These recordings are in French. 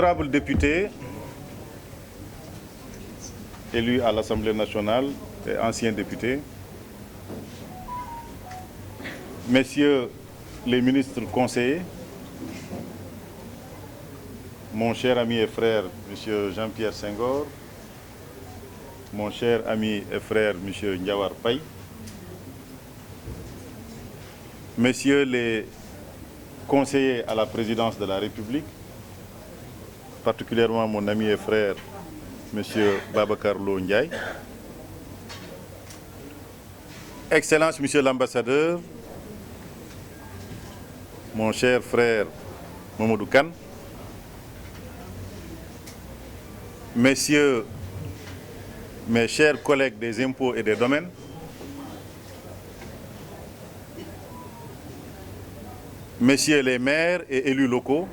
Honorables députés, élus à l'Assemblée nationale et anciens députés, messieurs les ministres conseillers, mon cher ami et frère, M. Jean-Pierre Senghor, mon cher ami et frère, M. Ndiawar Paye, messieurs les conseillers à la présidence de la République, particulièrement mon ami et frère, M. Babacar Lo Ndiaye, Excellence, Monsieur l'ambassadeur, mon cher frère Mamadou Kane, messieurs, mes chers collègues des impôts et des domaines, messieurs les maires et élus locaux,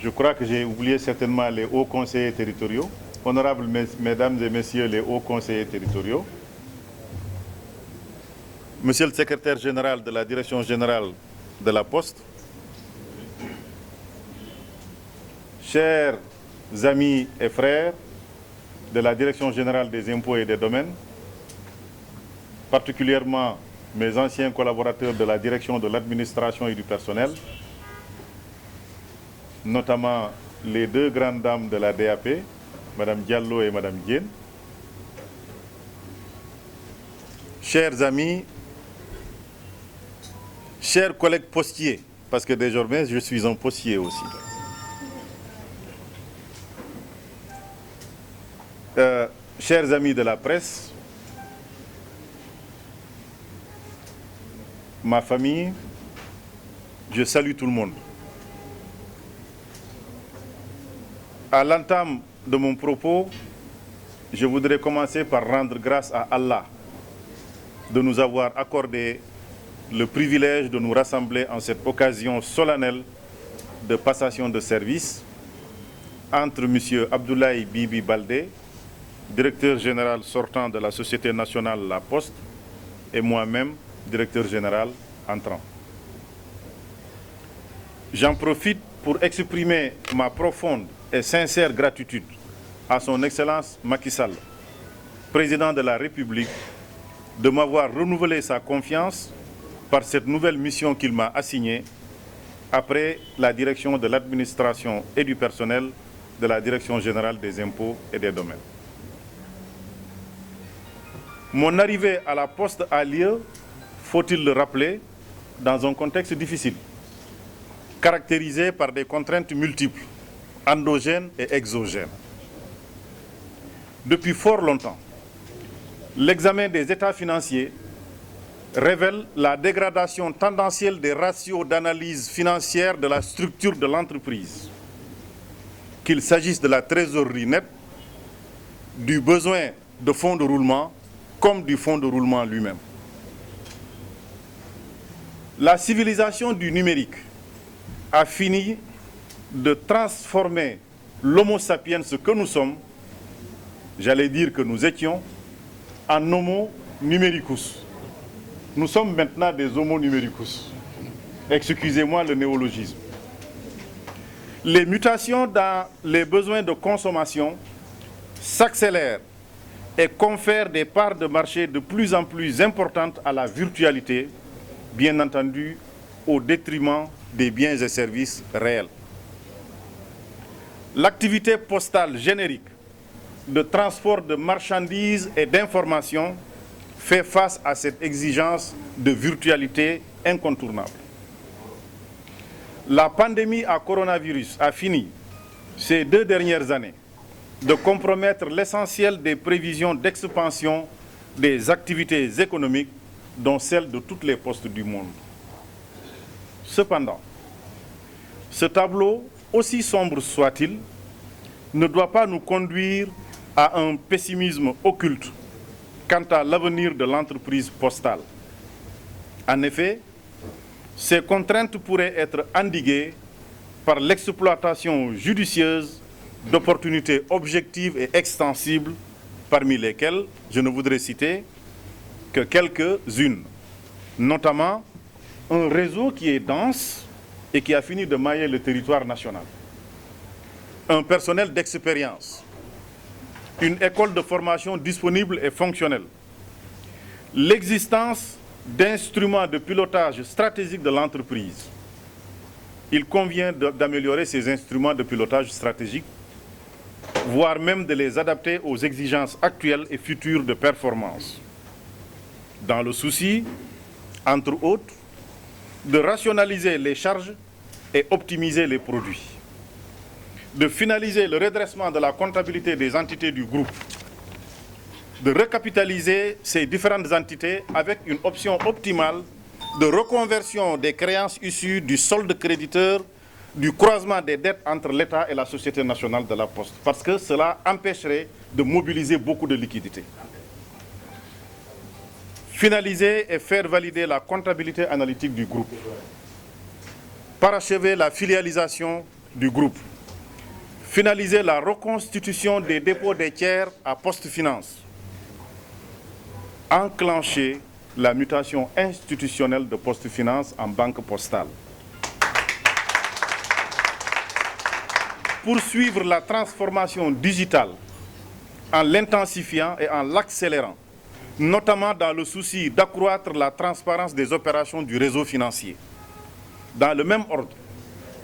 je crois que j'ai oublié certainement les hauts conseillers territoriaux, honorables mesdames et messieurs les hauts conseillers territoriaux, monsieur le secrétaire général de la Direction générale de la Poste, chers amis et frères de la Direction générale des impôts et des domaines, particulièrement mes anciens collaborateurs de la Direction de l'administration et du personnel, notamment les deux grandes dames de la DAP, Mme Diallo et Mme Diène, chers amis, chers collègues postiers, parce que désormais je suis un postier aussi. Chers amis de la presse, ma famille, je salue tout le monde. À l'entame de mon propos, je voudrais commencer par rendre grâce à Allah de nous avoir accordé le privilège de nous rassembler en cette occasion solennelle de passation de service entre M. Abdoulaye Bibi Baldé, directeur général sortant de la Société nationale La Poste, et moi-même, directeur général entrant. J'en profite pour exprimer ma profonde et sincère gratitude à son Excellence Macky Sall, président de la République, de m'avoir renouvelé sa confiance par cette nouvelle mission qu'il m'a assignée après la direction de l'administration et du personnel de la Direction générale des impôts et des domaines. Mon arrivée à la Poste a lieu, faut-il le rappeler, dans un contexte difficile, caractérisé par des contraintes multiples, endogènes et exogènes. Depuis fort longtemps, l'examen des états financiers révèle la dégradation tendancielle des ratios d'analyse financière de la structure de l'entreprise, qu'il s'agisse de la trésorerie nette, du besoin de fonds de roulement, comme du fonds de roulement lui-même. La civilisation du numérique a fini de transformer l'homo sapiens que nous sommes, j'allais dire que nous étions, en homo numericus. Nous sommes maintenant des homo numericus. Excusez-moi le néologisme. Les mutations dans les besoins de consommation s'accélèrent et confère des parts de marché de plus en plus importantes à la virtualité, bien entendu au détriment des biens et services réels. L'activité postale générique de transport de marchandises et d'informations fait face à cette exigence de virtualité incontournable. La pandémie à coronavirus a fini, ces 2 dernières années, de compromettre l'essentiel des prévisions d'expansion des activités économiques, dont celles de toutes les postes du monde. Cependant, ce tableau, aussi sombre soit-il, ne doit pas nous conduire à un pessimisme occulte quant à l'avenir de l'entreprise postale. En effet, ces contraintes pourraient être endiguées par l'exploitation judicieuse d'opportunités objectives et extensibles, parmi lesquelles je ne voudrais citer que quelques-unes, notamment un réseau qui est dense, et qui a fini de mailler le territoire national. Un personnel d'expérience, une école de formation disponible et fonctionnelle, l'existence d'instruments de pilotage stratégique de l'entreprise. Il convient d'améliorer ces instruments de pilotage stratégique, voire même de les adapter aux exigences actuelles et futures de performance, dans le souci, entre autres, de rationaliser les charges et optimiser les produits, de finaliser le redressement de la comptabilité des entités du groupe, de recapitaliser ces différentes entités avec une option optimale de reconversion des créances issues du solde créditeur, du croisement des dettes entre l'État et la Société nationale de la Poste, parce que cela empêcherait de mobiliser beaucoup de liquidités. Finaliser et faire valider la comptabilité analytique du groupe. Parachever la filialisation du groupe. Finaliser la reconstitution des dépôts des tiers à Poste Finance. Enclencher la mutation institutionnelle de Poste Finance en banque postale. Poursuivre la transformation digitale en l'intensifiant et en l'accélérant, notamment dans le souci d'accroître la transparence des opérations du réseau financier. Dans le même ordre,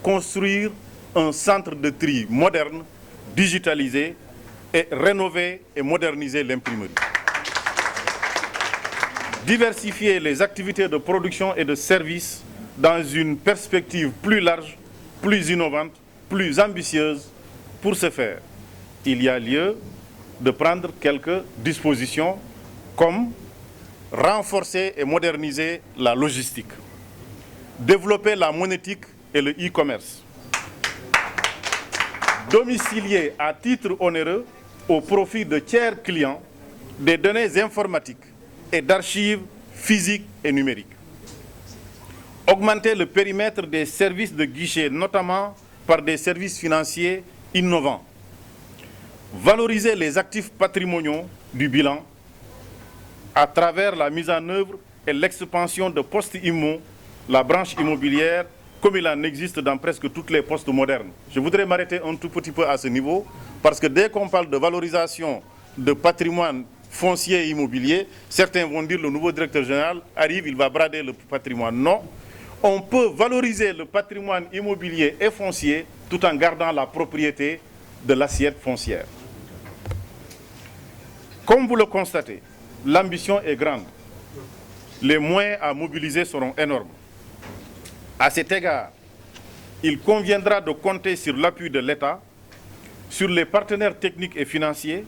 construire un centre de tri moderne, digitalisé et rénover et moderniser l'imprimerie. Diversifier les activités de production et de services dans une perspective plus large, plus innovante, plus ambitieuse. Pour ce faire, il y a lieu de prendre quelques dispositions comme renforcer et moderniser la logistique, développer la monétique et le e-commerce, domicilier à titre onéreux au profit de tiers clients des données informatiques et d'archives physiques et numériques. Augmenter le périmètre des services de guichet, notamment par des services financiers innovants. Valoriser les actifs patrimoniaux du bilan à travers la mise en œuvre et l'expansion de Poste Immo, la branche immobilière, comme il en existe dans presque toutes les postes modernes. Je voudrais m'arrêter un tout petit peu à ce niveau, parce que dès qu'on parle de valorisation de patrimoine foncier et immobilier, certains vont dire le nouveau directeur général arrive, il va brader le patrimoine. Non, on peut valoriser le patrimoine immobilier et foncier tout en gardant la propriété de l'assiette foncière. Comme vous le constatez, l'ambition est grande. Les moyens à mobiliser seront énormes. À cet égard, il conviendra de compter sur l'appui de l'État, sur les partenaires techniques et financiers,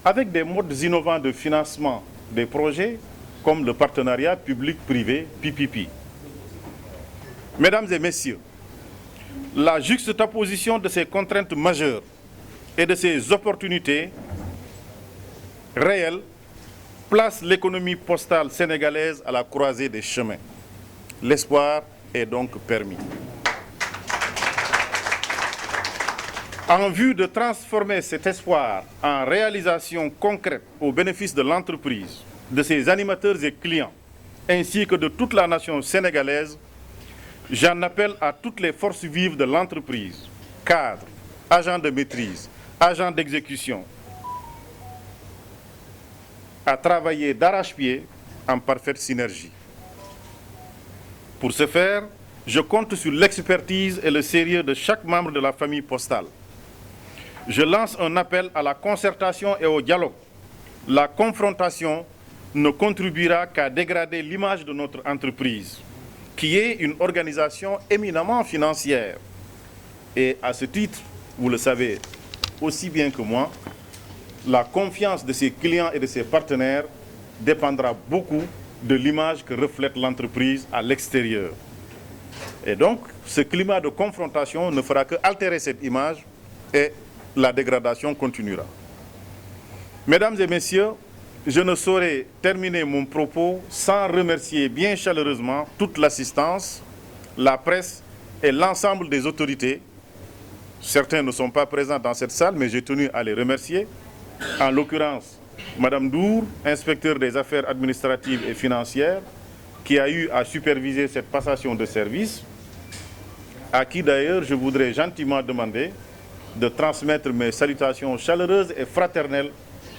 avec des modes innovants de financement des projets, comme le partenariat public-privé PPP. Mesdames et messieurs, la juxtaposition de ces contraintes majeures et de ces opportunités réelles place l'économie postale sénégalaise à la croisée des chemins. L'espoir est donc permis. En vue de transformer cet espoir en réalisation concrète au bénéfice de l'entreprise, de ses animateurs et clients, ainsi que de toute la nation sénégalaise, j'en appelle à toutes les forces vives de l'entreprise, cadres, agents de maîtrise, agents d'exécution, à travailler d'arrache-pied en parfaite synergie. Pour ce faire, je compte sur l'expertise et le sérieux de chaque membre de la famille postale. Je lance un appel à la concertation et au dialogue. La confrontation ne contribuera qu'à dégrader l'image de notre entreprise, qui est une organisation éminemment financière. Et à ce titre, vous le savez aussi bien que moi, la confiance de ses clients et de ses partenaires dépendra beaucoup de l'image que reflète l'entreprise à l'extérieur. Et donc, ce climat de confrontation ne fera que altérer cette image et la dégradation continuera. Mesdames et messieurs, je ne saurais terminer mon propos sans remercier bien chaleureusement toute l'assistance, la presse et l'ensemble des autorités. Certains ne sont pas présents dans cette salle, mais j'ai tenu à les remercier. En l'occurrence, Madame Dour, inspecteur des affaires administratives et financières, qui a eu à superviser cette passation de service. à qui d'ailleurs je voudrais gentiment demander de transmettre mes salutations chaleureuses et fraternelles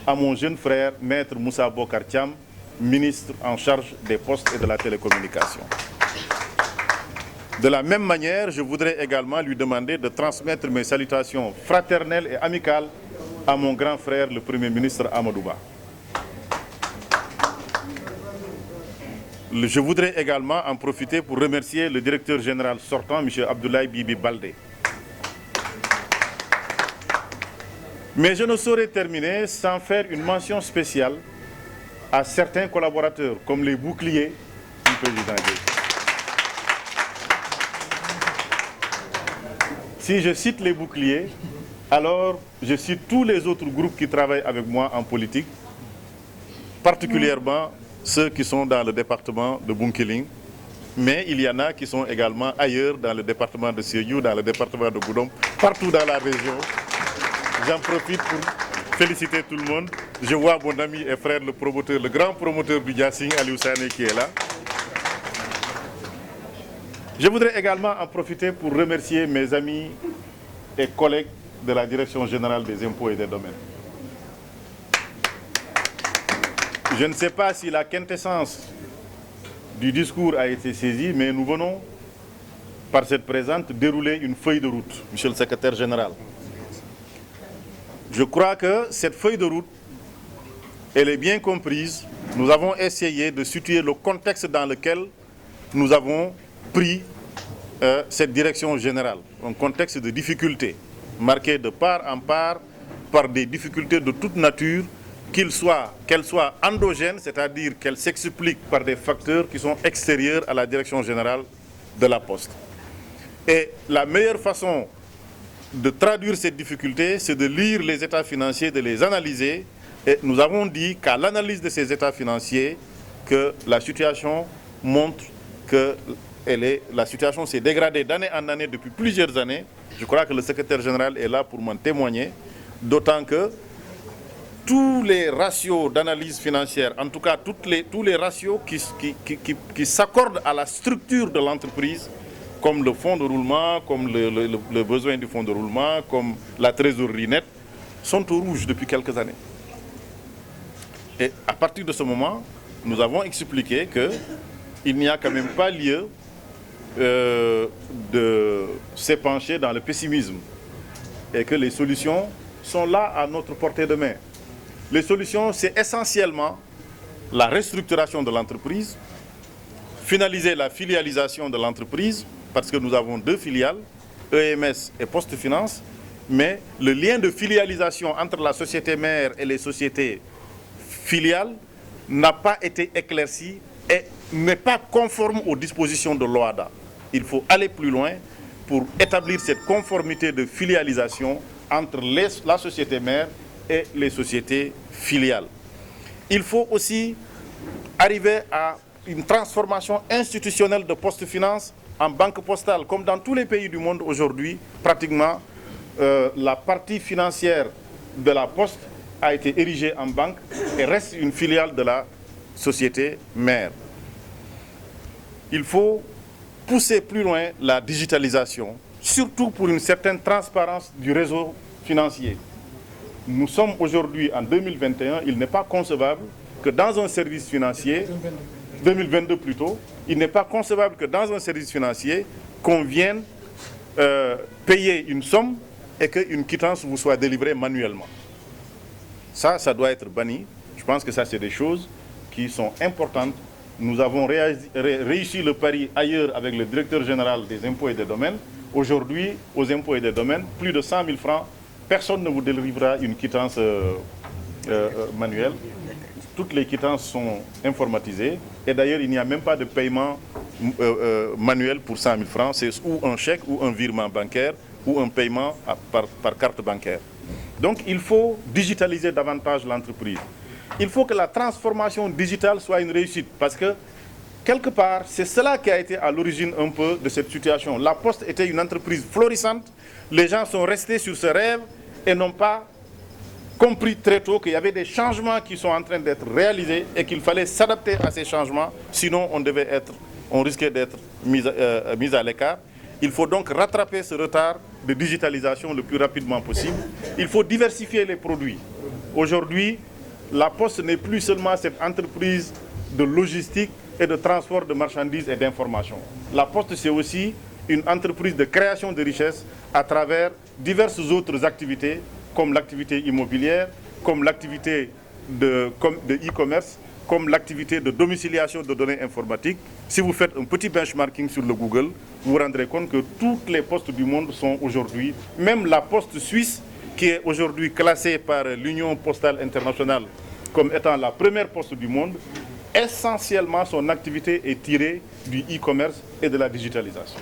à mon jeune frère, Maître Moussa Bokar Thiam, ministre en charge des postes et de la télécommunication. De la même manière, je voudrais également lui demander de transmettre mes salutations fraternelles et amicales à mon grand frère, le Premier ministre Amadou Ba. Je voudrais également en profiter pour remercier le directeur général sortant, M. Abdoulaye Bibi Baldé. Mais je ne saurais terminer sans faire une mention spéciale à certains collaborateurs, comme les boucliers du président Gueye. Si je cite les boucliers, alors je cite tous les autres groupes qui travaillent avec moi en politique, particulièrement ceux qui sont dans le département de Bunkiling, mais il y en a qui sont également ailleurs, dans le département de Sédhiou, dans le département de Goudomp, partout dans la région. J'en profite pour féliciter tout le monde. Je vois mon ami et frère, le promoteur, le grand promoteur du Diassing, Aliou Sané, qui est là. Je voudrais également en profiter pour remercier mes amis et collègues de la Direction générale des impôts et des domaines. Je ne sais pas si la quintessence du discours a été saisie, mais nous venons, par cette présente, dérouler une feuille de route, Monsieur le Secrétaire général. Je crois que cette feuille de route, elle est bien comprise. Nous avons essayé de situer le contexte dans lequel nous avons pris cette direction générale. Un contexte de difficultés, marqué de part en part par des difficultés de toute nature, qu'elles soient endogènes, c'est-à-dire qu'elles s'expliquent par des facteurs qui sont extérieurs à la direction générale de la Poste. Et la meilleure façon de traduire cette difficulté, c'est de lire les états financiers, de les analyser. Et nous avons dit qu'à l'analyse de ces états financiers, que la situation montre que la situation s'est dégradée d'année en année depuis plusieurs années. Je crois que le secrétaire général est là pour m'en témoigner, d'autant que tous les ratios d'analyse financière, en tout cas tous les ratios qui s'accordent à la structure de l'entreprise, comme le fonds de roulement, comme le besoin du fonds de roulement, comme la trésorerie nette, sont au rouge depuis quelques années. Et à partir de ce moment, nous avons expliqué qu'il n'y a quand même pas lieu de s'épancher dans le pessimisme et que les solutions sont là à notre portée de main. Les solutions, c'est essentiellement la restructuration de l'entreprise, finaliser la filialisation de l'entreprise, parce que nous avons deux filiales, EMS et Poste Finance, mais le lien de filialisation entre la société mère et les sociétés filiales n'a pas été éclairci et n'est pas conforme aux dispositions de l'OHADA. Il faut aller plus loin pour établir cette conformité de filialisation entre la société mère et les sociétés filiales. Il faut aussi arriver à une transformation institutionnelle de Poste Finance en banque postale. Comme dans tous les pays du monde aujourd'hui, pratiquement, la partie financière de la Poste a été érigée en banque et reste une filiale de la société mère. Il faut pousser plus loin la digitalisation, surtout pour une certaine transparence du réseau financier. Nous sommes aujourd'hui en 2021, il n'est pas concevable que dans un service financier, 2022 plutôt, il n'est pas concevable que dans un service financier, qu'on vienne payer une somme et qu'une quittance vous soit délivrée manuellement. Ça doit être banni. Je pense que ça, c'est des choses qui sont importantes. Nous avons réussi le pari ailleurs avec le directeur général des impôts et des domaines. Aujourd'hui, aux impôts et des domaines, plus de 100 000 francs, personne ne vous délivrera une quittance manuelle. Toutes les quittances sont informatisées. Et d'ailleurs, il n'y a même pas de paiement manuel pour 100 000 francs. C'est ou un chèque ou un virement bancaire ou un paiement par carte bancaire. Donc, il faut digitaliser davantage l'entreprise. Il faut que la transformation digitale soit une réussite. Parce que, quelque part, c'est cela qui a été à l'origine un peu de cette situation. La Poste était une entreprise florissante. Les gens sont restés sur ce rêve et n'ont pas compris très tôt qu'il y avait des changements qui sont en train d'être réalisés et qu'il fallait s'adapter à ces changements. Sinon, on risquait d'être mis à l'écart. Il faut donc rattraper ce retard de digitalisation le plus rapidement possible. Il faut diversifier les produits. Aujourd'hui, la Poste n'est plus seulement cette entreprise de logistique et de transport de marchandises et d'informations. La Poste, c'est aussi une entreprise de création de richesses à travers diverses autres activités, comme l'activité immobilière, comme l'activité de e-commerce, comme l'activité de domiciliation de données informatiques. Si vous faites un petit benchmarking sur le Google, vous vous rendrez compte que toutes les postes du monde sont aujourd'hui, même la poste suisse, qui est aujourd'hui classée par l'Union postale internationale comme étant la première poste du monde, essentiellement son activité est tirée du e-commerce et de la digitalisation.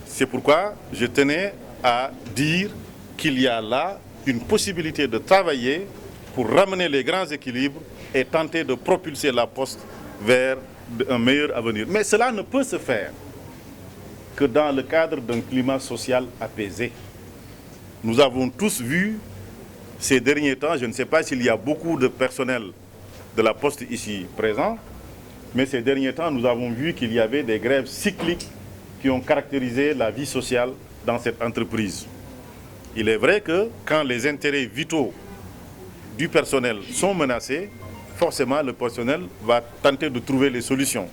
C'est pourquoi je tenais à dire qu'il y a là une possibilité de travailler pour ramener les grands équilibres et tenter de propulser la Poste vers un meilleur avenir. Mais cela ne peut se faire que dans le cadre d'un climat social apaisé. Nous avons tous vu ces derniers temps, je ne sais pas s'il y a beaucoup de personnel de la Poste ici présent, mais ces derniers temps, nous avons vu qu'il y avait des grèves cycliques qui ont caractérisé la vie sociale dans cette entreprise. Il est vrai que quand les intérêts vitaux du personnel sont menacés, forcément le personnel va tenter de trouver les solutions.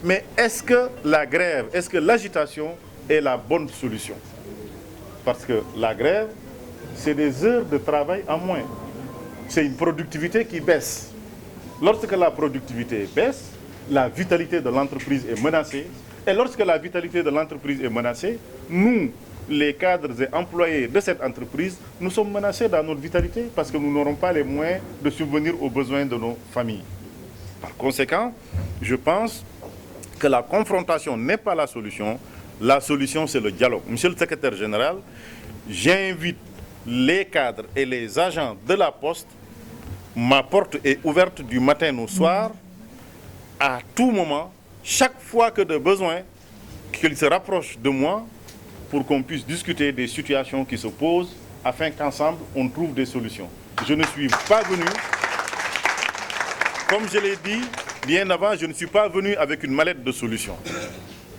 Mais est-ce que la grève, est-ce que l'agitation est la bonne solution? Parce que la grève, c'est des heures de travail en moins. C'est une productivité qui baisse. Lorsque la productivité baisse, la vitalité de l'entreprise est menacée. Et lorsque la vitalité de l'entreprise est menacée, nous, les cadres et employés de cette entreprise, nous sommes menacés dans notre vitalité parce que nous n'aurons pas les moyens de subvenir aux besoins de nos familles. Par conséquent, je pense que la confrontation n'est pas la solution. La solution, c'est le dialogue. Monsieur le secrétaire général, j'invite les cadres et les agents de la Poste. Ma porte est ouverte du matin au soir, à tout moment, chaque fois que de besoin, qu'ils se rapprochent de moi pour qu'on puisse discuter des situations qui se posent afin qu'ensemble, on trouve des solutions. Je ne suis pas venu, comme je l'ai dit bien avant, je ne suis pas venu avec une mallette de solutions.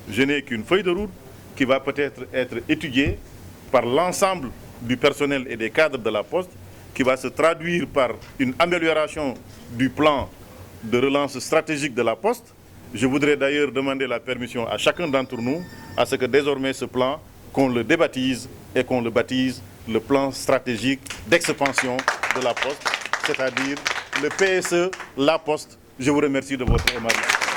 Je n'ai qu'une feuille de route qui va peut-être être étudiée par l'ensemble du personnel et des cadres de la Poste, qui va se traduire par une amélioration du plan de relance stratégique de la Poste. Je voudrais d'ailleurs demander la permission à chacun d'entre nous à ce que désormais ce plan, qu'on le débaptise et qu'on le baptise le plan stratégique d'expansion de la Poste, c'est-à-dire le PSE, la Poste. Je vous remercie de votre aimabilité.